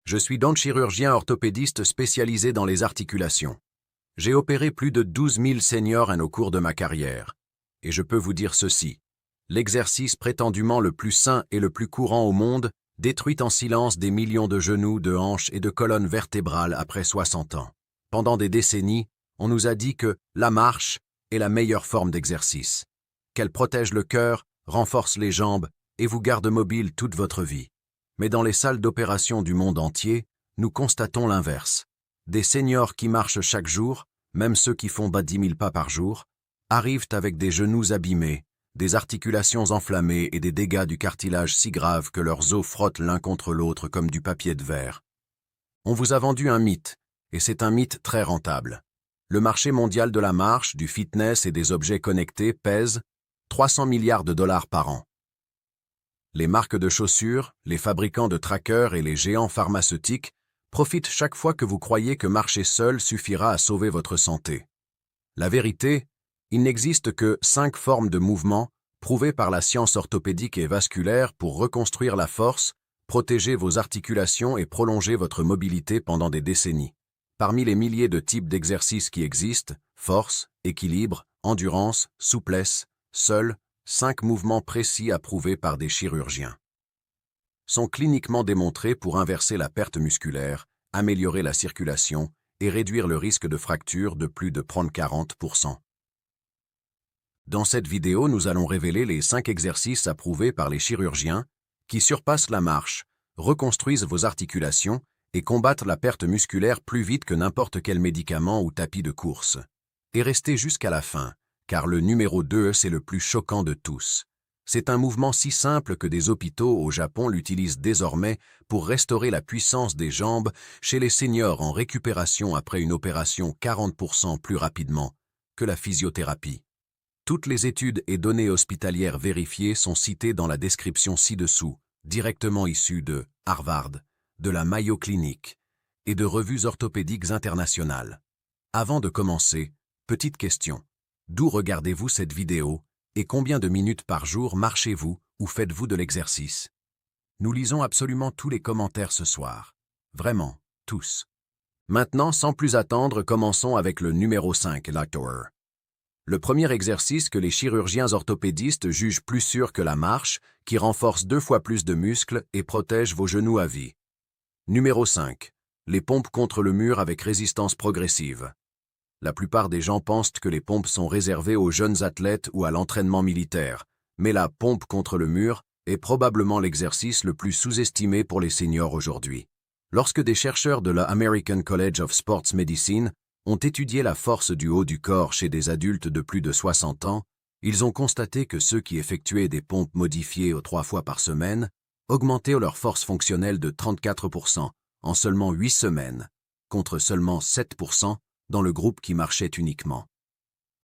Je suis donc chirurgien orthopédiste spécialisé dans les articulations. J'ai opéré plus de 12 000 seniors au cours de ma carrière. Et je peux vous dire ceci. L'exercice prétendument le plus sain et le plus courant au monde détruit en silence des millions de genoux, de hanches et de colonnes vertébrales après 60 ans. Pendant des décennies, on nous a dit que la marche est la meilleure forme d'exercice, qu'elle protège le cœur, renforce les jambes et vous garde mobile toute votre vie. Mais dans les salles d'opération du monde entier, nous constatons l'inverse. Des seniors qui marchent chaque jour, même ceux qui font 10 000 pas par jour, arrivent avec des genoux abîmés, des articulations enflammées et des dégâts du cartilage si graves que leurs os frottent l'un contre l'autre comme du papier de verre. On vous a vendu un mythe, et c'est un mythe très rentable. Le marché mondial de la marche, du fitness et des objets connectés pèse 300 milliards de dollars par an. Les marques de chaussures, les fabricants de trackers et les géants pharmaceutiques profitent chaque fois que vous croyez que marcher seul suffira à sauver votre santé. La vérité, il n'existe que 5 formes de mouvement prouvées par la science orthopédique et vasculaire pour reconstruire la force, protéger vos articulations et prolonger votre mobilité pendant des décennies. Parmi les milliers de types d'exercices qui existent, force, équilibre, endurance, souplesse, seuls 5 mouvements précis approuvés par des chirurgiens sont cliniquement démontrés pour inverser la perte musculaire, améliorer la circulation et réduire le risque de fracture de plus de 40%. Dans cette vidéo, nous allons révéler les 5 exercices approuvés par les chirurgiens qui surpassent la marche, reconstruisent vos articulations et combattent la perte musculaire plus vite que n'importe quel médicament ou tapis de course. Et restez jusqu'à la fin, car le numéro 2, c'est le plus choquant de tous. C'est un mouvement si simple que des hôpitaux au Japon l'utilisent désormais pour restaurer la puissance des jambes chez les seniors en récupération après une opération 40% plus rapidement que la physiothérapie. Toutes les études et données hospitalières vérifiées sont citées dans la description ci-dessous, directement issues de Harvard, de la Mayo Clinic et de revues orthopédiques internationales. Avant de commencer, petite question. D'où regardez-vous cette vidéo et combien de minutes par jour marchez-vous ou faites-vous de l'exercice? Nous lisons absolument tous les commentaires ce soir. Vraiment, tous. Maintenant, sans plus attendre, commençons avec le numéro 5, l'actor. Le premier exercice que les chirurgiens orthopédistes jugent plus sûr que la marche, qui renforce 2 fois plus de muscles et protège vos genoux à vie. Numéro 5. Les pompes contre le mur avec résistance progressive. La plupart des gens pensent que les pompes sont réservées aux jeunes athlètes ou à l'entraînement militaire, mais la pompe contre le mur est probablement l'exercice le plus sous-estimé pour les seniors aujourd'hui. Lorsque des chercheurs de la American College of Sports Medicine ont étudié la force du haut du corps chez des adultes de plus de 60 ans, ils ont constaté que ceux qui effectuaient des pompes modifiées 3 fois par semaine augmentaient leur force fonctionnelle de 34% en seulement 8 semaines, contre seulement 7% dans le groupe qui marchait uniquement.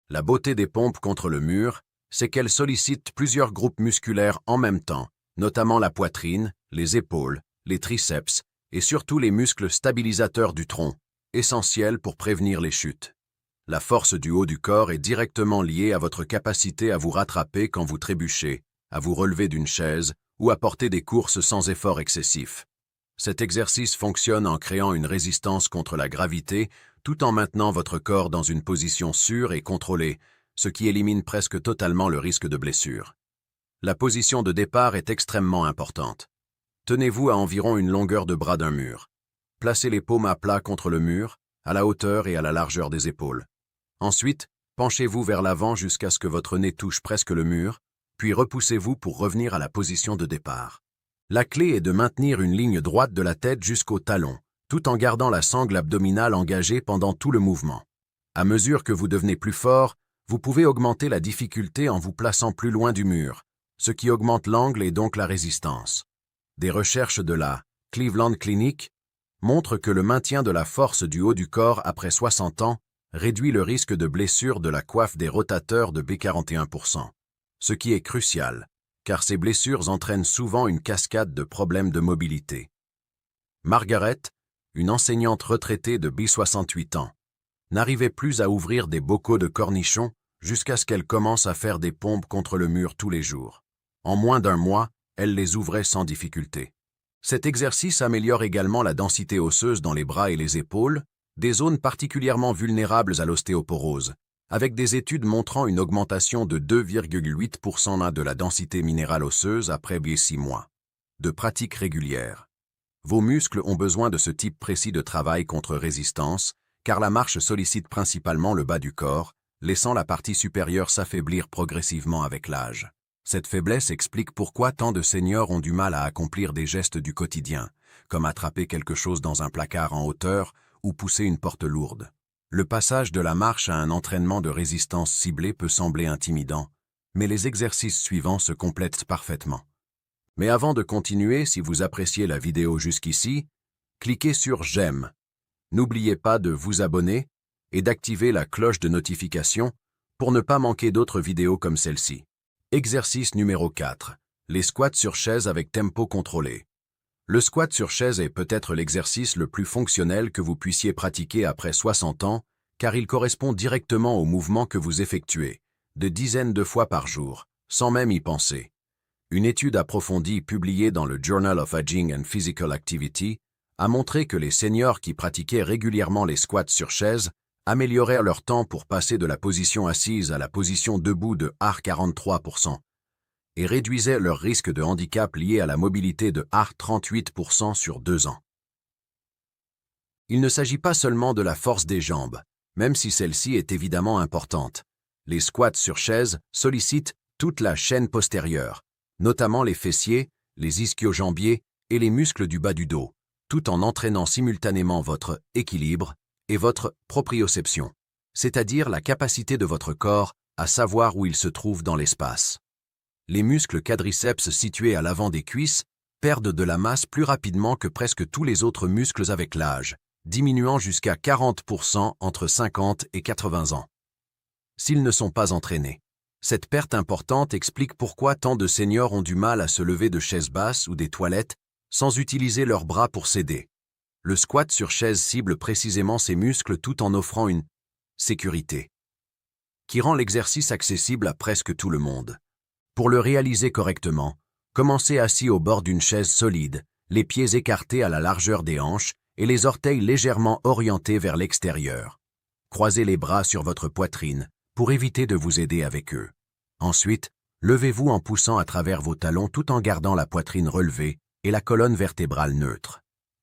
La beauté des pompes contre le mur, c'est qu'elles sollicitent plusieurs groupes musculaires en même temps, notamment la poitrine, les épaules, les triceps et surtout les muscles stabilisateurs du tronc, essentiels pour prévenir les chutes. La force du haut du corps est directement liée à votre capacité à vous rattraper quand vous trébuchez, à vous relever d'une chaise ou à porter des courses sans effort excessif. Cet exercice fonctionne en créant une résistance contre la gravité tout en maintenant votre corps dans une position sûre et contrôlée, ce qui élimine presque totalement le risque de blessure. La position de départ est extrêmement importante. Tenez-vous à environ une longueur de bras d'un mur. Placez les paumes à plat contre le mur, à la hauteur et à la largeur des épaules. Ensuite, penchez-vous vers l'avant jusqu'à ce que votre nez touche presque le mur, puis repoussez-vous pour revenir à la position de départ. La clé est de maintenir une ligne droite de la tête jusqu'au talon, tout en gardant la sangle abdominale engagée pendant tout le mouvement. À mesure que vous devenez plus fort, vous pouvez augmenter la difficulté en vous plaçant plus loin du mur, ce qui augmente l'angle et donc la résistance. Des recherches de la Cleveland Clinic montrent que le maintien de la force du haut du corps après 60 ans réduit le risque de blessure de la coiffe des rotateurs de 41%, ce qui est crucial, car ces blessures entraînent souvent une cascade de problèmes de mobilité. Margaret, une enseignante retraitée de 68 ans, n'arrivait plus à ouvrir des bocaux de cornichons jusqu'à ce qu'elle commence à faire des pompes contre le mur tous les jours. En moins d'1 mois, elle les ouvrait sans difficulté. Cet exercice améliore également la densité osseuse dans les bras et les épaules, des zones particulièrement vulnérables à l'ostéoporose, avec des études montrant une augmentation de 2,8% de la densité minérale osseuse après 6 mois de pratique régulière. Vos muscles ont besoin de ce type précis de travail contre résistance, car la marche sollicite principalement le bas du corps, laissant la partie supérieure s'affaiblir progressivement avec l'âge. Cette faiblesse explique pourquoi tant de seniors ont du mal à accomplir des gestes du quotidien, comme attraper quelque chose dans un placard en hauteur ou pousser une porte lourde. Le passage de la marche à un entraînement de résistance ciblé peut sembler intimidant, mais les exercices suivants se complètent parfaitement. Mais avant de continuer, si vous appréciez la vidéo jusqu'ici, cliquez sur « J'aime ». N'oubliez pas de vous abonner et d'activer la cloche de notification pour ne pas manquer d'autres vidéos comme celle-ci. Exercice numéro 4. Les squats sur chaise avec tempo contrôlé. Le squat sur chaise est peut-être l'exercice le plus fonctionnel que vous puissiez pratiquer après 60 ans, car il correspond directement au mouvement que vous effectuez, de dizaines de fois par jour, sans même y penser. Une étude approfondie publiée dans le Journal of Aging and Physical Activity a montré que les seniors qui pratiquaient régulièrement les squats sur chaise améliorèrent leur temps pour passer de la position assise à la position debout de 43% et réduisaient leur risque de handicap lié à la mobilité de 38% sur 2 ans. Il ne s'agit pas seulement de la force des jambes, même si celle-ci est évidemment importante. Les squats sur chaise sollicitent toute la chaîne postérieure, notamment les fessiers, les ischio-jambiers et les muscles du bas du dos, tout en entraînant simultanément votre équilibre et votre proprioception, c'est-à-dire la capacité de votre corps à savoir où il se trouve dans l'espace. Les muscles quadriceps situés à l'avant des cuisses perdent de la masse plus rapidement que presque tous les autres muscles avec l'âge, diminuant jusqu'à 40% entre 50 et 80 ans. S'ils ne sont pas entraînés. Cette perte importante explique pourquoi tant de seniors ont du mal à se lever de chaises basses ou des toilettes sans utiliser leurs bras pour s'aider. Le squat sur chaise cible précisément ces muscles tout en offrant une sécurité qui rend l'exercice accessible à presque tout le monde. Pour le réaliser correctement, commencez assis au bord d'une chaise solide, les pieds écartés à la largeur des hanches et les orteils légèrement orientés vers l'extérieur. Croisez les bras sur votre poitrine pour éviter de vous aider avec eux. Ensuite, levez-vous en poussant à travers vos talons tout en gardant la poitrine relevée et la colonne vertébrale neutre.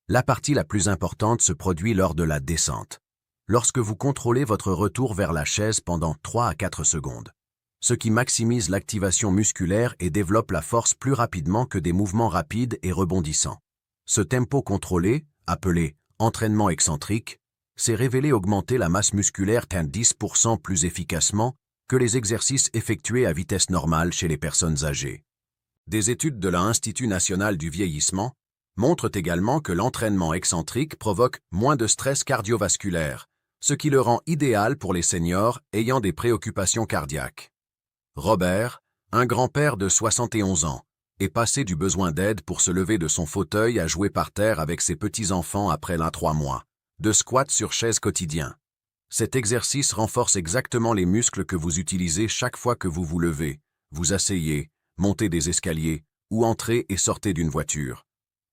La partie la plus importante se produit lors de la descente, lorsque vous contrôlez votre retour vers la chaise pendant 3 à 4 secondes, ce qui maximise l'activation musculaire et développe la force plus rapidement que des mouvements rapides et rebondissants. Ce tempo contrôlé, appelé entraînement excentrique, s'est révélé augmenter la masse musculaire de 10% plus efficacement que les exercices effectués à vitesse normale chez les personnes âgées. Des études de l'Institut national du vieillissement montrent également que l'entraînement excentrique provoque moins de stress cardiovasculaire, ce qui le rend idéal pour les seniors ayant des préoccupations cardiaques. Robert, un grand-père de 71 ans, est passé du besoin d'aide pour se lever de son fauteuil à jouer par terre avec ses petits-enfants après 3 mois de squat sur chaise quotidien. Cet exercice renforce exactement les muscles que vous utilisez chaque fois que vous vous levez, vous asseyez, montez des escaliers ou entrez et sortez d'une voiture.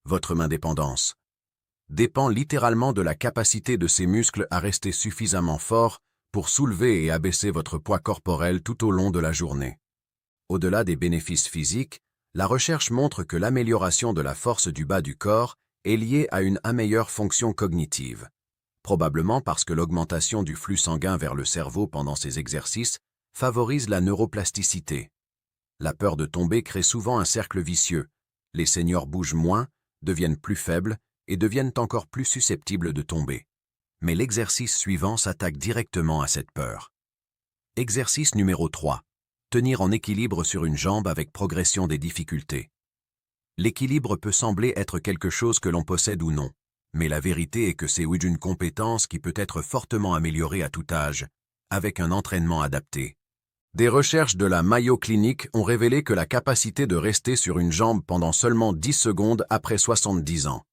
Votre indépendance dépend littéralement de la capacité de ces muscles à rester suffisamment forts pour soulever et abaisser votre poids corporel tout au long de la journée. Au-delà des bénéfices physiques, la recherche montre que l'amélioration de la force du bas du corps est liée à une meilleure fonction cognitive, probablement parce que l'augmentation du flux sanguin vers le cerveau pendant ces exercices favorise la neuroplasticité. La peur de tomber crée souvent un cercle vicieux. Les seniors bougent moins, deviennent plus faibles et deviennent encore plus susceptibles de tomber. Mais l'exercice suivant s'attaque directement à cette peur. Exercice numéro 3. Tenir en équilibre sur une jambe avec progression des difficultés. L'équilibre peut sembler être quelque chose que l'on possède ou non, mais la vérité est que c'est une compétence qui peut être fortement améliorée à tout âge, avec un entraînement adapté. Des recherches de la Mayo Clinic ont révélé que la capacité de rester sur une jambe pendant seulement 10 secondes après 70 ans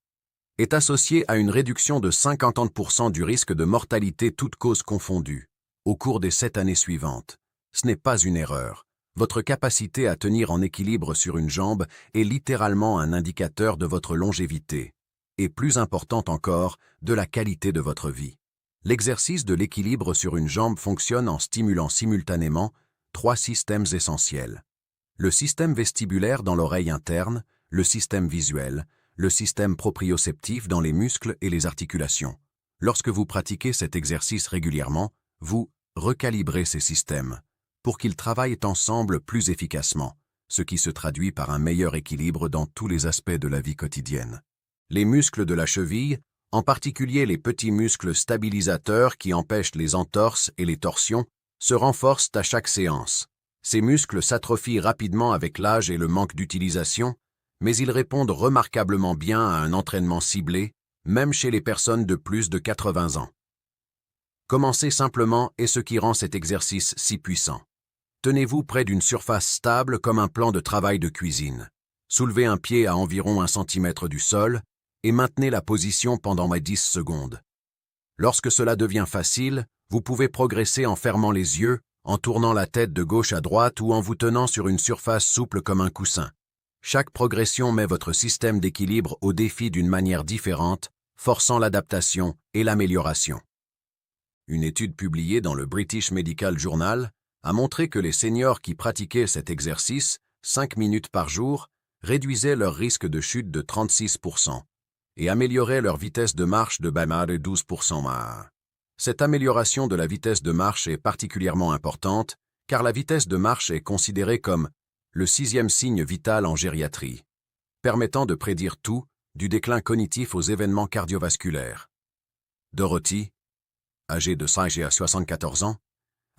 est associée à une réduction de 50% du risque de mortalité toutes causes confondues au cours des 7 années suivantes. Ce n'est pas une erreur. Votre capacité à tenir en équilibre sur une jambe est littéralement un indicateur de votre longévité, et plus important encore, de la qualité de votre vie. L'exercice de l'équilibre sur une jambe fonctionne en stimulant simultanément 3 systèmes essentiels. Le système vestibulaire dans l'oreille interne, le système visuel, le système proprioceptif dans les muscles et les articulations. Lorsque vous pratiquez cet exercice régulièrement, vous recalibrez ces systèmes pour qu'ils travaillent ensemble plus efficacement, ce qui se traduit par un meilleur équilibre dans tous les aspects de la vie quotidienne. Les muscles de la cheville, en particulier les petits muscles stabilisateurs qui empêchent les entorses et les torsions, se renforcent à chaque séance. Ces muscles s'atrophient rapidement avec l'âge et le manque d'utilisation, mais ils répondent remarquablement bien à un entraînement ciblé, même chez les personnes de plus de 80 ans. Commencez simplement et ce qui rend cet exercice si puissant. Tenez-vous près d'une surface stable comme un plan de travail de cuisine. Soulevez un pied à environ 1 cm du sol et maintenez la position pendant 10 secondes. Lorsque cela devient facile, vous pouvez progresser en fermant les yeux, en tournant la tête de gauche à droite ou en vous tenant sur une surface souple comme un coussin. Chaque progression met votre système d'équilibre au défi d'une manière différente, forçant l'adaptation et l'amélioration. Une étude publiée dans le British Medical Journal a montré que les seniors qui pratiquaient cet exercice, 5 minutes par jour, réduisaient leur risque de chute de 36% et amélioraient leur vitesse de marche de 12%. Cette amélioration de la vitesse de marche est particulièrement importante car la vitesse de marche est considérée comme le 6e signe vital en gériatrie, permettant de prédire tout, du déclin cognitif aux événements cardiovasculaires. Dorothy, âgée de 5 à 74 ans,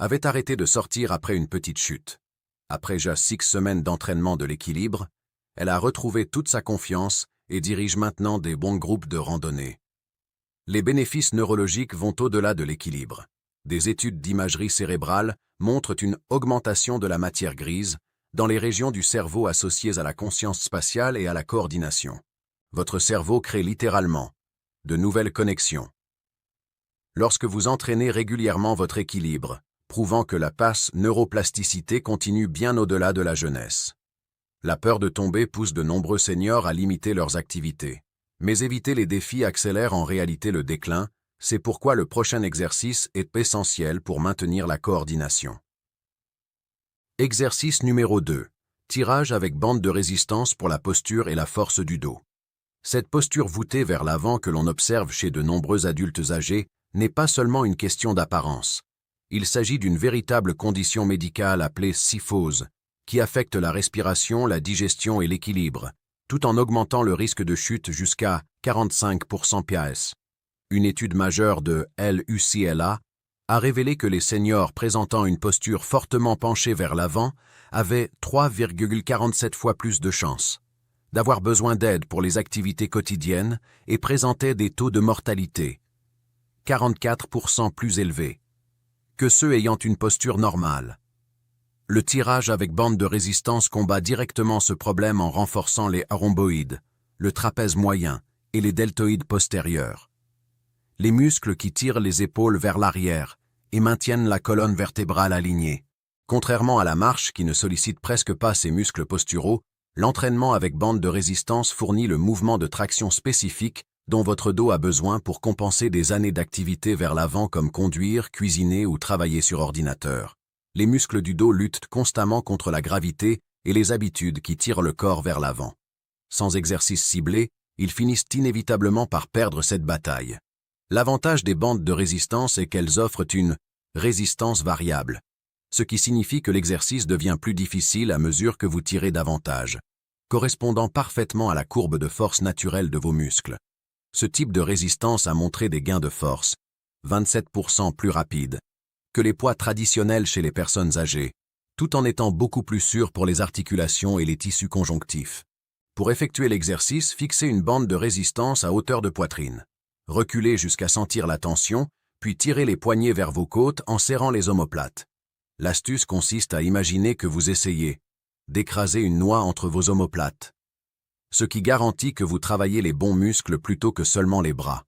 avait arrêté de sortir après une petite chute. Après déjà 6 semaines d'entraînement de l'équilibre, elle a retrouvé toute sa confiance et dirige maintenant des bons groupes de randonnée. Les bénéfices neurologiques vont au-delà de l'équilibre. Des études d'imagerie cérébrale montrent une augmentation de la matière grise dans les régions du cerveau associées à la conscience spatiale et à la coordination. Votre cerveau crée littéralement de nouvelles connexions. Lorsque vous entraînez régulièrement votre équilibre, prouvant que la neuroplasticité continue bien au-delà de la jeunesse. La peur de tomber pousse de nombreux seniors à limiter leurs activités. Mais éviter les défis accélère en réalité le déclin, c'est pourquoi le prochain exercice est essentiel pour maintenir la coordination. Exercice numéro 2. Tirage avec bande de résistance pour la posture et la force du dos. Cette posture voûtée vers l'avant que l'on observe chez de nombreux adultes âgés n'est pas seulement une question d'apparence. Il s'agit d'une véritable condition médicale appelée kyphose, qui affecte la respiration, la digestion et l'équilibre, tout en augmentant le risque de chute jusqu'à 45% PS. Une étude majeure de l'UCLA a révélé que les seniors présentant une posture fortement penchée vers l'avant avaient 3,47 fois plus de chances d'avoir besoin d'aide pour les activités quotidiennes et présentaient des taux de mortalité 44% plus élevés que ceux ayant une posture normale. Le tirage avec bande de résistance combat directement ce problème en renforçant les rhomboïdes, le trapèze moyen et les deltoïdes postérieurs. Les muscles qui tirent les épaules vers l'arrière et maintiennent la colonne vertébrale alignée. Contrairement à la marche qui ne sollicite presque pas ces muscles posturaux, l'entraînement avec bande de résistance fournit le mouvement de traction spécifique dont votre dos a besoin pour compenser des années d'activité vers l'avant comme conduire, cuisiner ou travailler sur ordinateur. Les muscles du dos luttent constamment contre la gravité et les habitudes qui tirent le corps vers l'avant. Sans exercice ciblé, ils finissent inévitablement par perdre cette bataille. L'avantage des bandes de résistance est qu'elles offrent une résistance variable, ce qui signifie que l'exercice devient plus difficile à mesure que vous tirez davantage, correspondant parfaitement à la courbe de force naturelle de vos muscles. Ce type de résistance a montré des gains de force, 27% plus rapides, que les poids traditionnels chez les personnes âgées, tout en étant beaucoup plus sûr pour les articulations et les tissus conjonctifs. Pour effectuer l'exercice, fixez une bande de résistance à hauteur de poitrine. Reculez jusqu'à sentir la tension, puis tirez les poignets vers vos côtes en serrant les omoplates. L'astuce consiste à imaginer que vous essayez d'écraser une noix entre vos omoplates, ce qui garantit que vous travaillez les bons muscles plutôt que seulement les bras.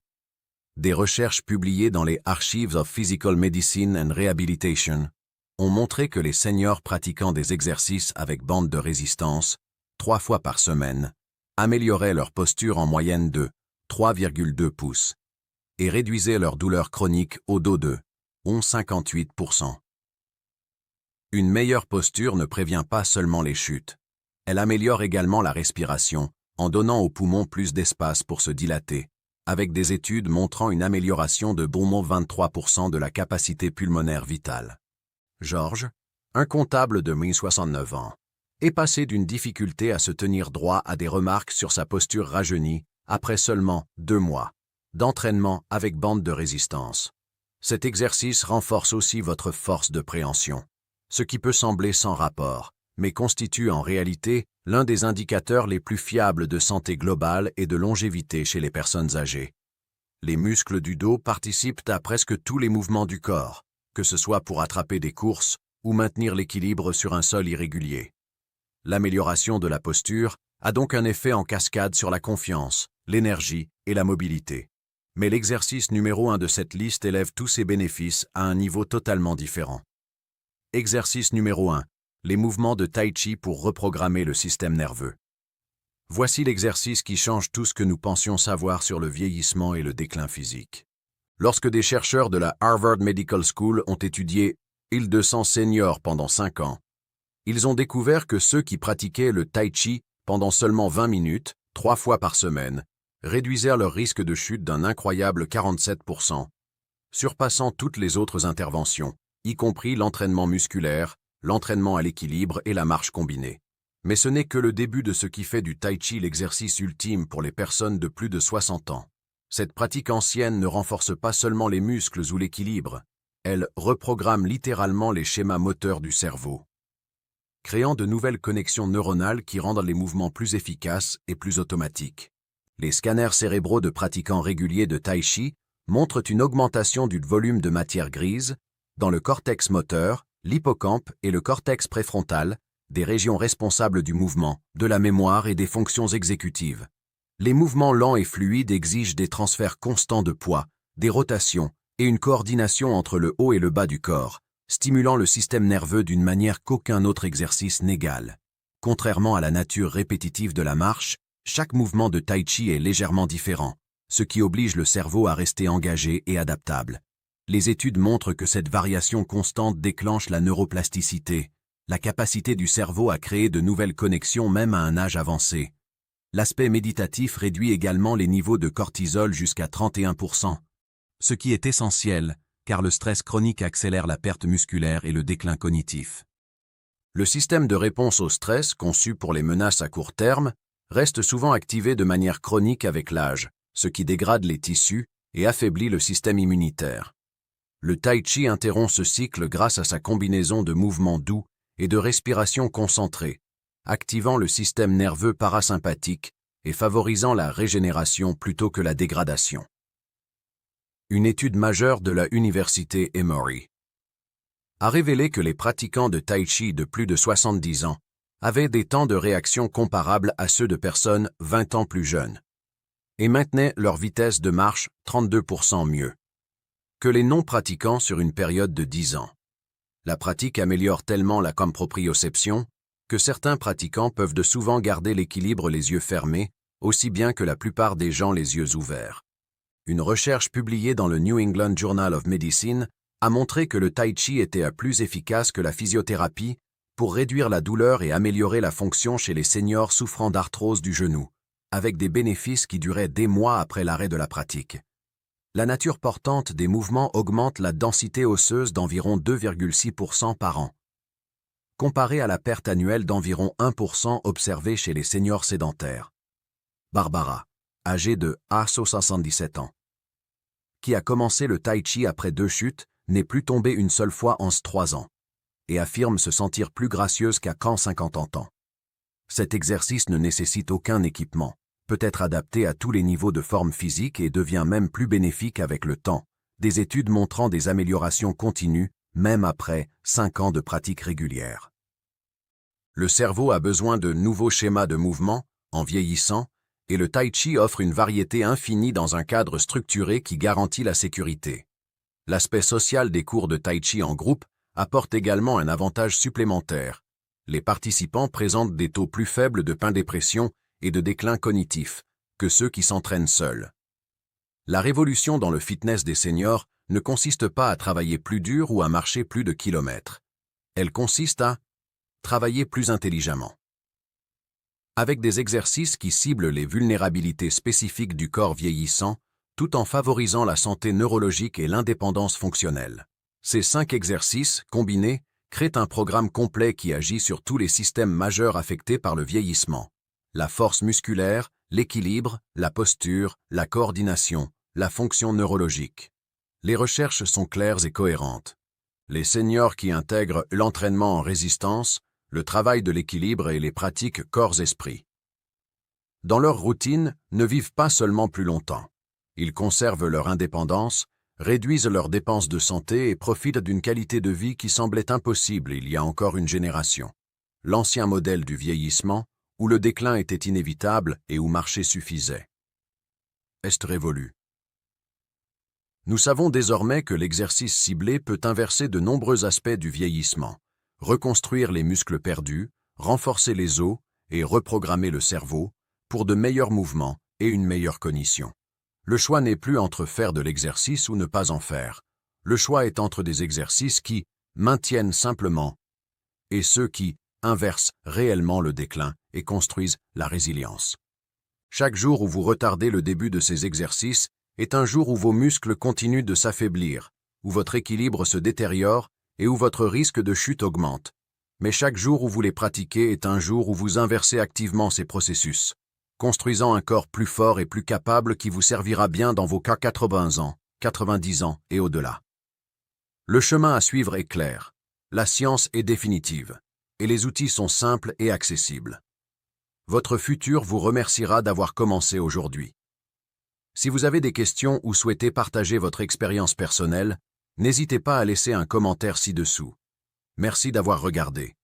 Des recherches publiées dans les Archives of Physical Medicine and Rehabilitation ont montré que les seniors pratiquant des exercices avec bande de résistance, 3 fois par semaine, amélioraient leur posture en moyenne de 3,2 pouces et réduisaient leur douleur chronique au dos de 58%. Une meilleure posture ne prévient pas seulement les chutes, elle améliore également la respiration en donnant aux poumons plus d'espace pour se dilater, avec des études montrant une amélioration de 23% de la capacité pulmonaire vitale. Georges, un comptable de 69 ans, est passé d'une difficulté à se tenir droit à des remarques sur sa posture rajeunie après seulement 2 mois d'entraînement avec bande de résistance. Cet exercice renforce aussi votre force de préhension, ce qui peut sembler sans rapport, mais constitue en réalité l'un des indicateurs les plus fiables de santé globale et de longévité chez les personnes âgées. Les muscles du dos participent à presque tous les mouvements du corps, que ce soit pour attraper des courses ou maintenir l'équilibre sur un sol irrégulier. L'amélioration de la posture a donc un effet en cascade sur la confiance, l'énergie et la mobilité. Mais l'exercice numéro 1 de cette liste élève tous ses bénéfices à un niveau totalement différent. Exercice numéro 1. Les mouvements de Tai Chi pour reprogrammer le système nerveux. Voici l'exercice qui change tout ce que nous pensions savoir sur le vieillissement et le déclin physique. Lorsque des chercheurs de la Harvard Medical School ont étudié 1200 seniors pendant 5 ans, ils ont découvert que ceux qui pratiquaient le Tai Chi pendant seulement 20 minutes, 3 fois par semaine, réduisèrent leur risque de chute d'un incroyable 47%, surpassant toutes les autres interventions, y compris l'entraînement musculaire, l'entraînement à l'équilibre et la marche combinée. Mais ce n'est que le début de ce qui fait du Tai Chi l'exercice ultime pour les personnes de plus de 60 ans. Cette pratique ancienne ne renforce pas seulement les muscles ou l'équilibre, elle reprogramme littéralement les schémas moteurs du cerveau, créant de nouvelles connexions neuronales qui rendent les mouvements plus efficaces et plus automatiques. Les scanners cérébraux de pratiquants réguliers de Tai Chi montrent une augmentation du volume de matière grise dans le cortex moteur, l'hippocampe et le cortex préfrontal, des régions responsables du mouvement, de la mémoire et des fonctions exécutives. Les mouvements lents et fluides exigent des transferts constants de poids, des rotations et une coordination entre le haut et le bas du corps, stimulant le système nerveux d'une manière qu'aucun autre exercice n'égale. Contrairement à la nature répétitive de la marche, chaque mouvement de Tai Chi est légèrement différent, ce qui oblige le cerveau à rester engagé et adaptable. Les études montrent que cette variation constante déclenche la neuroplasticité, la capacité du cerveau à créer de nouvelles connexions même à un âge avancé. L'aspect méditatif réduit également les niveaux de cortisol jusqu'à 31%, ce qui est essentiel, car le stress chronique accélère la perte musculaire et le déclin cognitif. Le système de réponse au stress, conçu pour les menaces à court terme, reste souvent activé de manière chronique avec l'âge, ce qui dégrade les tissus et affaiblit le système immunitaire. Le Tai Chi interrompt ce cycle grâce à sa combinaison de mouvements doux et de respiration concentrée, activant le système nerveux parasympathique et favorisant la régénération plutôt que la dégradation. Une étude majeure de la Université Emory a révélé que les pratiquants de Tai Chi de plus de 70 ans avaient des temps de réaction comparables à ceux de personnes 20 ans plus jeunes et maintenaient leur vitesse de marche 32% mieux que les non-pratiquants sur une période de 10 ans. La pratique améliore tellement la proprioception que certains pratiquants peuvent de souvent garder l'équilibre les yeux fermés, aussi bien que la plupart des gens les yeux ouverts. Une recherche publiée dans le New England Journal of Medicine a montré que le Tai Chi était plus efficace que la physiothérapie pour réduire la douleur et améliorer la fonction chez les seniors souffrant d'arthrose du genou, avec des bénéfices qui duraient des mois après l'arrêt de la pratique. La nature portante des mouvements augmente la densité osseuse d'environ 2,6% par an, comparé à la perte annuelle d'environ 1% observée chez les seniors sédentaires. Barbara, âgée de 77 ans, qui a commencé le Tai Chi après 2 chutes, n'est plus tombée une seule fois en 3 ans, et affirme se sentir plus gracieuse qu'à 50 ans. Cet exercice ne nécessite aucun équipement, peut être adapté à tous les niveaux de forme physique et devient même plus bénéfique avec le temps, des études montrant des améliorations continues, même après 5 ans de pratique régulière. Le cerveau a besoin de nouveaux schémas de mouvement, en vieillissant, et le Tai Chi offre une variété infinie dans un cadre structuré qui garantit la sécurité. L'aspect social des cours de Tai Chi en groupe apporte également un avantage supplémentaire. Les participants présentent des taux plus faibles de pain-dépression et de déclin cognitif que ceux qui s'entraînent seuls. La révolution dans le fitness des seniors ne consiste pas à travailler plus dur ou à marcher plus de kilomètres. Elle consiste à travailler plus intelligemment. Avec des exercices qui ciblent les vulnérabilités spécifiques du corps vieillissant, tout en favorisant la santé neurologique et l'indépendance fonctionnelle. Ces 5 exercices, combinés, créent un programme complet qui agit sur tous les systèmes majeurs affectés par le vieillissement. La force musculaire, l'équilibre, la posture, la coordination, la fonction neurologique. Les recherches sont claires et cohérentes. Les seniors qui intègrent l'entraînement en résistance, le travail de l'équilibre et les pratiques corps-esprit. Dans leur routine, ne vivent pas seulement plus longtemps. Ils conservent leur indépendance, réduisent leurs dépenses de santé et profitent d'une qualité de vie qui semblait impossible il y a encore une génération. L'ancien modèle du vieillissement, où le déclin était inévitable et où marcher suffisait. Est révolu. Nous savons désormais que l'exercice ciblé peut inverser de nombreux aspects du vieillissement, reconstruire les muscles perdus, renforcer les os et reprogrammer le cerveau pour de meilleurs mouvements et une meilleure cognition. Le choix n'est plus entre faire de l'exercice ou ne pas en faire. Le choix est entre des exercices qui maintiennent simplement et ceux qui inversent réellement le déclin et construisent la résilience. Chaque jour où vous retardez le début de ces exercices est un jour où vos muscles continuent de s'affaiblir, où votre équilibre se détériore et où votre risque de chute augmente. Mais chaque jour où vous les pratiquez est un jour où vous inversez activement ces processus, construisant un corps plus fort et plus capable qui vous servira bien dans vos 80 ans, 90 ans et au-delà. Le chemin à suivre est clair, la science est définitive, et les outils sont simples et accessibles. Votre futur vous remerciera d'avoir commencé aujourd'hui. Si vous avez des questions ou souhaitez partager votre expérience personnelle, n'hésitez pas à laisser un commentaire ci-dessous. Merci d'avoir regardé.